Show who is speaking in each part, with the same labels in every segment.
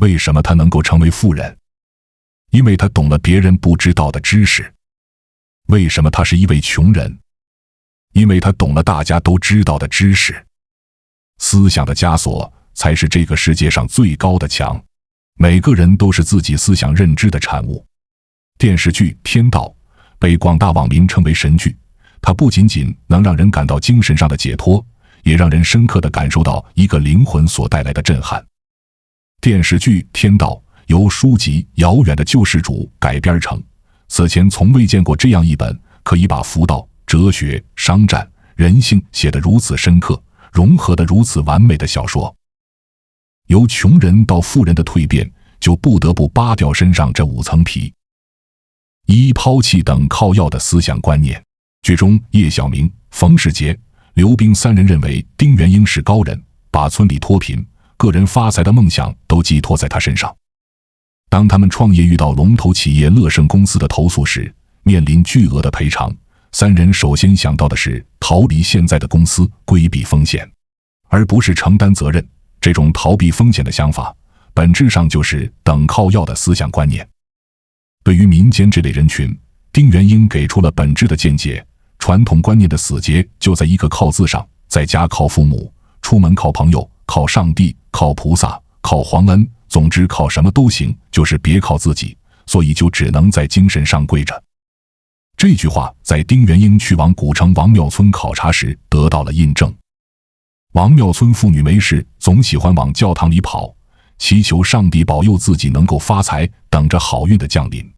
Speaker 1: 为什么他能够成为富人？因为他懂了别人不知道的知识。为什么他是一位穷人？因为他懂了大家都知道的知识。思想的枷锁才是这个世界上最高的墙。每个人都是自己思想认知的产物。电视剧《天道》被广大网民称为神剧，它不仅仅能让人感到精神上的解脱，也让人深刻地感受到一个灵魂所带来的震撼。电视剧《天道》由书籍《遥远的救世主》改编成，此前从未见过这样一本可以把佛道、哲学、商战、人性写得如此深刻，融合得如此完美的小说。由穷人到富人的蜕变，就不得不扒掉身上这5层皮。一、抛弃等靠要的思想观念。剧中叶晓明、冯世杰、刘冰3人认为丁元英是高人，把村里脱贫、个人发财的梦想都寄托在他身上。当他们创业遇到龙头企业乐盛公司的投诉时，面临巨额的赔偿，3人首先想到的是逃离现在的公司，规避风险，而不是承担责任。这种逃避风险的想法，本质上就是等靠要的思想观念。对于民间这类人群，丁元英给出了本质的见解。传统观念的死结就在一个靠字上，在家靠父母，出门靠朋友，靠上帝，靠菩萨，靠皇恩，总之靠什么都行，就是别靠自己，所以就只能在精神上跪着。这句话在丁元英去往古城王庙村考察时得到了印证。王庙村妇女没事总喜欢往教堂里跑，祈求上帝保佑自己能够发财，等着好运的降临。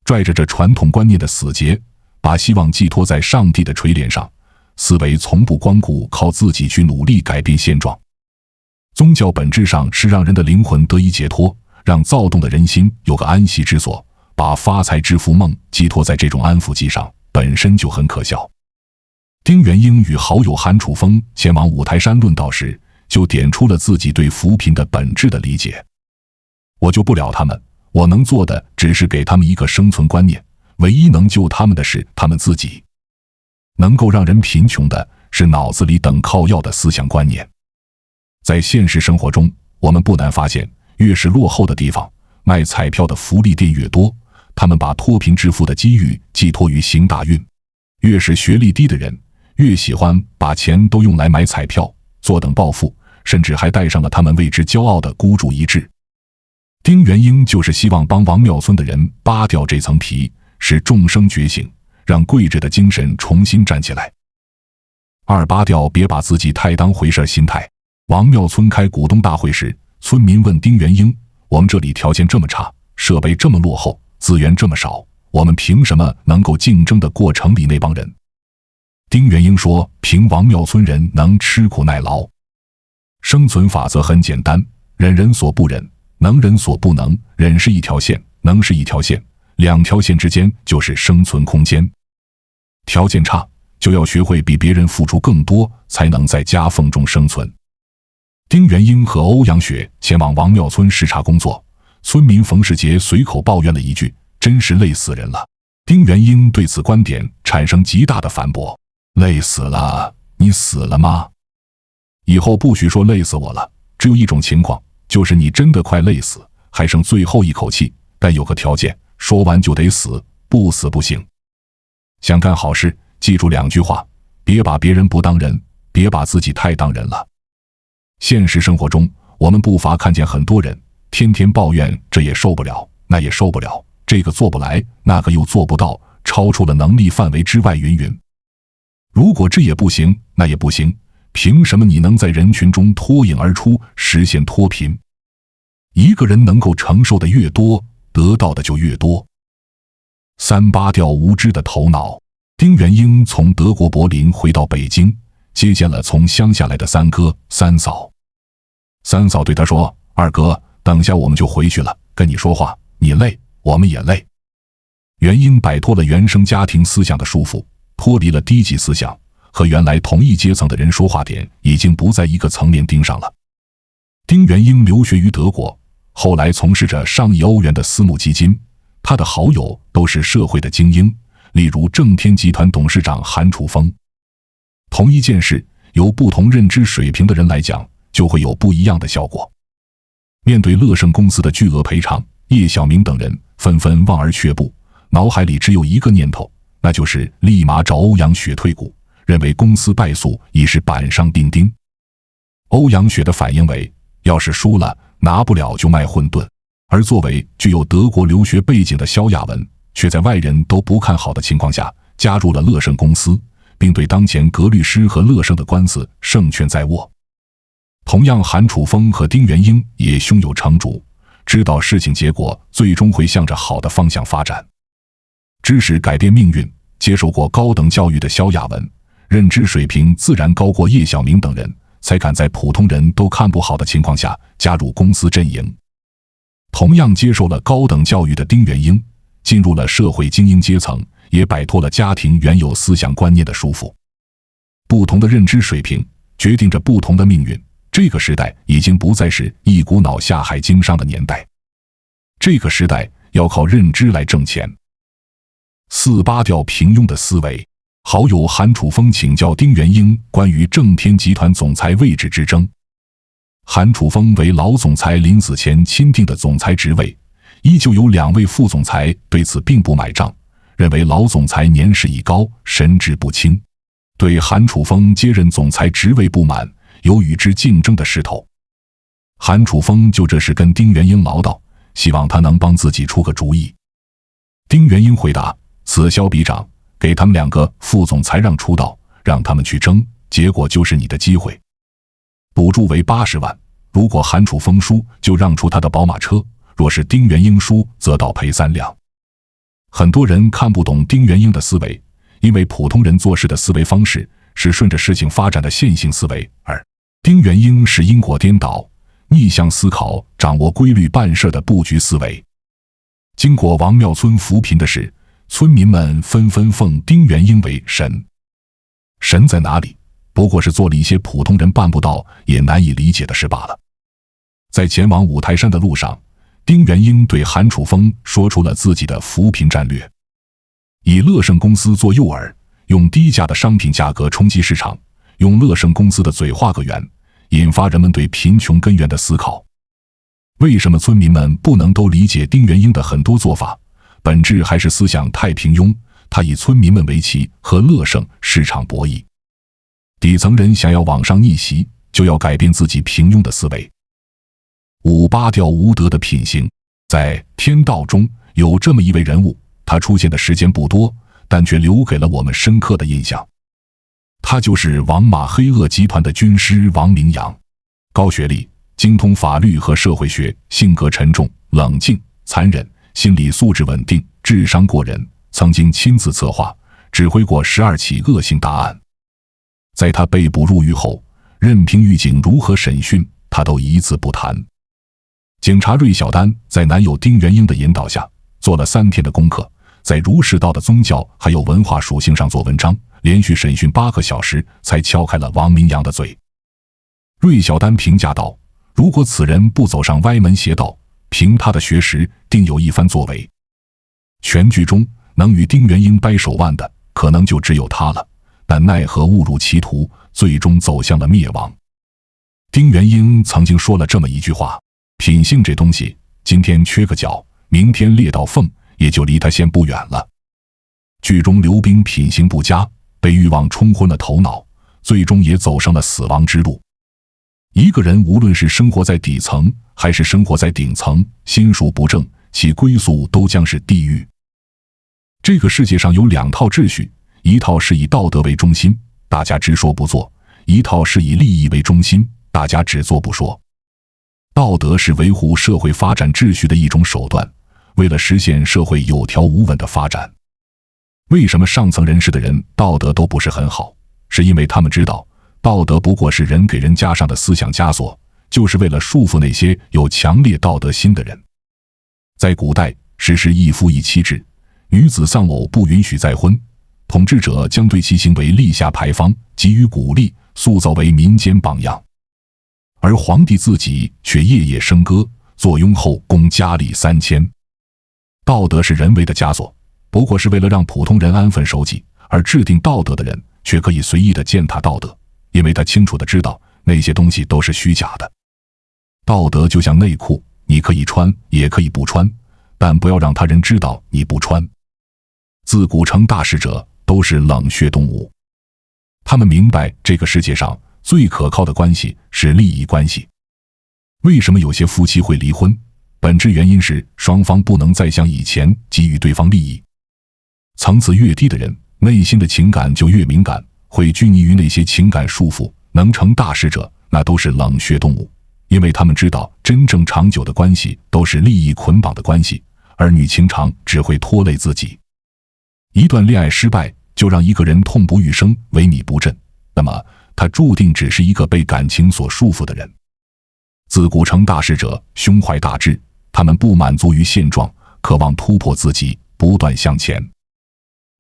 Speaker 1: 拽着这传统观念的死结，把希望寄托在上帝的垂怜上，思维从不光顾靠自己去努力改变现状。宗教本质上是让人的灵魂得以解脱，让躁动的人心有个安息之所，把发财致富梦寄托在这种安抚剂上，本身就很可笑。丁元英与好友韩楚风前往五台山论道时，就点出了自己对扶贫的本质的理解。我救不了他们，我能做的只是给他们一个生存观念，唯一能救他们的是他们自己。能够让人贫穷的是脑子里等靠要的思想观念。在现实生活中，我们不难发现，越是落后的地方，卖彩票的福利店越多，他们把脱贫致富的机遇寄托于行大运。越是学历低的人，越喜欢把钱都用来买彩票，坐等暴富，甚至还带上了他们为之骄傲的孤注一掷。丁元英就是希望帮王庙村的人扒掉这层皮，使众生觉醒，让跪着的精神重新站起来。2、扒掉别把自己太当回事心态。王庙村开股东大会时，村民问丁元英：我们这里条件这么差，设备这么落后，资源这么少，我们凭什么能够竞争得过城里那帮人？丁元英说：凭王庙村人能吃苦耐劳。生存法则很简单，忍人所不忍，能人所不能。忍是一条线，能是一条线，2条线之间就是生存空间。条件差，就要学会比别人付出更多，才能在夹缝中生存。丁元英和欧阳雪前往王庙村视察工作，村民冯世杰随口抱怨了一句：真是累死人了。丁元英对此观点产生极大的反驳：累死了？你死了吗？以后不许说累死我了，只有一种情况，就是你真的快累死，还剩最后一口气，但有个条件，说完就得死，不死不行。想干好事，记住2句话：别把别人不当人，别把自己太当人了。现实生活中，我们不乏看见很多人天天抱怨这也受不了，那也受不了，这个做不来，那个又做不到，超出了能力范围之外，云云。如果这也不行，那也不行，凭什么你能在人群中脱颖而出，实现脱贫？一个人能够承受的越多，得到的就越多。3、扒掉无知的头脑。丁元英从德国柏林回到北京，接见了从乡下来的3哥3嫂。3嫂对他说：二哥，等下我们就回去了，跟你说话，你累，我们也累。元英摆脱了原生家庭思想的束缚，脱离了低级思想，和原来同一阶层的人说话点已经不在一个层面盯上了。丁元英留学于德国，后来从事着上亿欧元的私募基金，他的好友都是社会的精英，例如正天集团董事长韩楚风。同一件事，由不同认知水平的人来讲，就会有不一样的效果。面对乐盛公司的巨额赔偿，叶晓明等人纷纷望而却步，脑海里只有一个念头，那就是立马找欧阳雪退股，认为公司败诉已是板上钉钉。欧阳雪的反应为，要是输了，拿不了就卖混沌。而作为具有德国留学背景的萧亚文，却在外人都不看好的情况下加入了乐盛公司，并对当前葛律师和乐盛的官司胜券在握。同样，韩楚风和丁元英也胸有成竹，知道事情结果最终会向着好的方向发展。知识改变命运，接受过高等教育的萧亚文，认知水平自然高过叶晓明等人，才敢在普通人都看不好的情况下加入公司阵营。同样接受了高等教育的丁元英，进入了社会精英阶层，也摆脱了家庭原有思想观念的束缚。不同的认知水平决定着不同的命运。这个时代已经不再是一股脑下海经商的年代，这个时代要靠认知来挣钱。48掉平庸的思维。好友韩楚风请教丁元英关于正天集团总裁位置之争。韩楚风为老总裁临死前钦定的总裁职位，依旧有2位副总裁对此并不买账，认为老总裁年事已高，神志不清，对韩楚风接任总裁职位不满，有与之竞争的势头。韩楚风就这事跟丁元英唠叨，希望他能帮自己出个主意。丁元英回答：此消彼长，给他们2个副总裁让出道，让他们去争，结果就是你的机会。补助为80万，如果韩楚风输，就让出他的宝马车；若是丁元英输，则倒赔3辆。很多人看不懂丁元英的思维，因为普通人做事的思维方式是顺着事情发展的线性思维，而丁元英是因果颠倒、逆向思考，掌握规律办事的布局思维。经过王庙村扶贫的事，村民们纷纷奉丁元英为神。神在哪里？不过是做了一些普通人办不到也难以理解的事罢了。在前往五台山的路上，丁元英对韩楚风说出了自己的扶贫战略：以乐盛公司做诱饵，用低价的商品价格冲击市场，用乐盛公司的嘴画个圆，引发人们对贫穷根源的思考。为什么村民们不能都理解丁元英的很多做法？本质还是思想太平庸，他以村民们为棋，和乐盛市场博弈。底层人想要往上逆袭，就要改变自己平庸的思维。58掉无德的品行。在天道中有这么一位人物，他出现的时间不多，但却留给了我们深刻的印象。他就是王马黑恶集团的军师王明阳。高学历，精通法律和社会学，性格沉重、冷静、残忍，心理素质稳定，智商过人，曾经亲自策划、指挥过12起恶性大案。在他被捕入狱后，任凭狱警如何审讯，他都一字不谈。警察芮小丹在男友丁元英的引导下，做了3天的功课，在儒释道的宗教还有文化属性上做文章，连续审讯8个小时，才敲开了王明阳的嘴。芮小丹评价道：如果此人不走上歪门邪道，凭他的学识，定有一番作为。全剧中能与丁元英掰手腕的，可能就只有他了。但奈何误入歧途，最终走向了灭亡。丁元英曾经说了这么一句话：品性这东西，今天缺个角，明天裂到缝，也就离他先不远了。剧中刘冰品行不佳，被欲望冲昏了头脑，最终也走上了死亡之路。一个人无论是生活在底层还是生活在顶层，心术不正，其归宿都将是地狱。这个世界上有2套秩序，一套是以道德为中心，大家只说不做；一套是以利益为中心，大家只做不说。道德是维护社会发展秩序的一种手段，为了实现社会有条无紊的发展。为什么上层人士的人道德都不是很好？是因为他们知道，道德不过是人给人加上的思想枷锁，就是为了束缚那些有强烈道德心的人。在古代，实施一夫一妻制，女子丧偶不允许再婚，统治者将对其行为立下牌坊，给予鼓励，塑造为民间榜样。而皇帝自己却夜夜笙歌，坐拥后宫佳丽3000。道德是人为的枷锁，不过是为了让普通人安分守己，而制定道德的人却可以随意的践踏道德，因为他清楚地知道那些东西都是虚假的。道德就像内裤，你可以穿，也可以不穿，但不要让他人知道你不穿。自古成大事者都是冷血动物，他们明白这个世界上最可靠的关系是利益关系。为什么有些夫妻会离婚？本质原因是双方不能再像以前给予对方利益。层次越低的人，内心的情感就越敏感，会拘泥于那些情感束缚。能成大事者，那都是冷血动物，因为他们知道真正长久的关系都是利益捆绑的关系，儿女情长只会拖累自己。一段恋爱失败就让一个人痛不欲生、萎靡不振，那么他注定只是一个被感情所束缚的人。自古成大事者胸怀大志，他们不满足于现状，渴望突破自己，不断向前。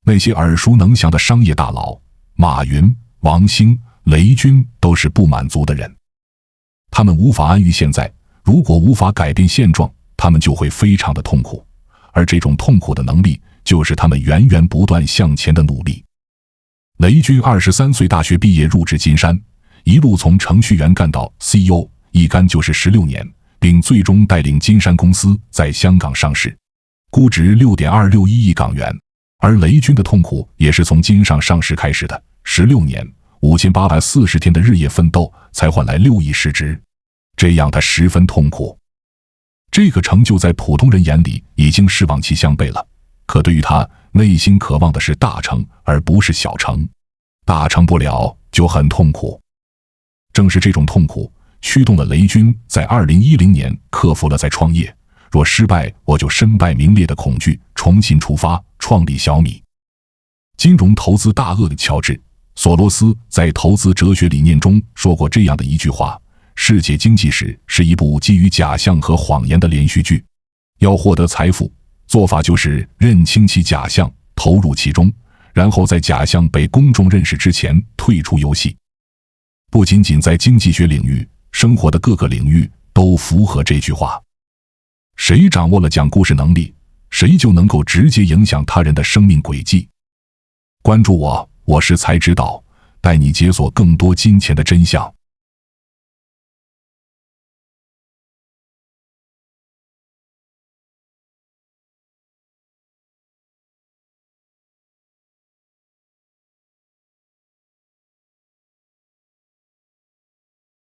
Speaker 1: 那些耳熟能详的商业大佬，马云、王兴、雷军都是不满足的人。他们无法安于现在，如果无法改变现状，他们就会非常的痛苦，而这种痛苦的能力就是他们源源不断向前的努力。雷军23岁大学毕业入职金山，一路从程序员干到 CEO， 一干就是16年，并最终带领金山公司在香港上市，估值 6.261 亿港元。而雷军的痛苦也是从金上上市开始的，16年5840天的日夜奋斗才换来6亿市值，这样他十分痛苦。这个成就在普通人眼里已经是望其项背了，可对于他内心渴望的是大成，而不是小成。大成不了就很痛苦。正是这种痛苦驱动了雷军在2010年克服了再创业，若失败我就身败名裂的恐惧，重新出发，创立小米。金融投资大鳄的乔治·索罗斯在投资哲学理念中说过这样的一句话：世界经济史是一部基于假象和谎言的连续剧。要获得财富，做法就是认清其假象，投入其中，然后在假象被公众认识之前退出游戏。不仅仅在经济学领域，生活的各个领域都符合这句话。谁掌握了讲故事能力，谁就能够直接影响他人的生命轨迹。关注我，我是才知道，带你解锁更多金钱的真相。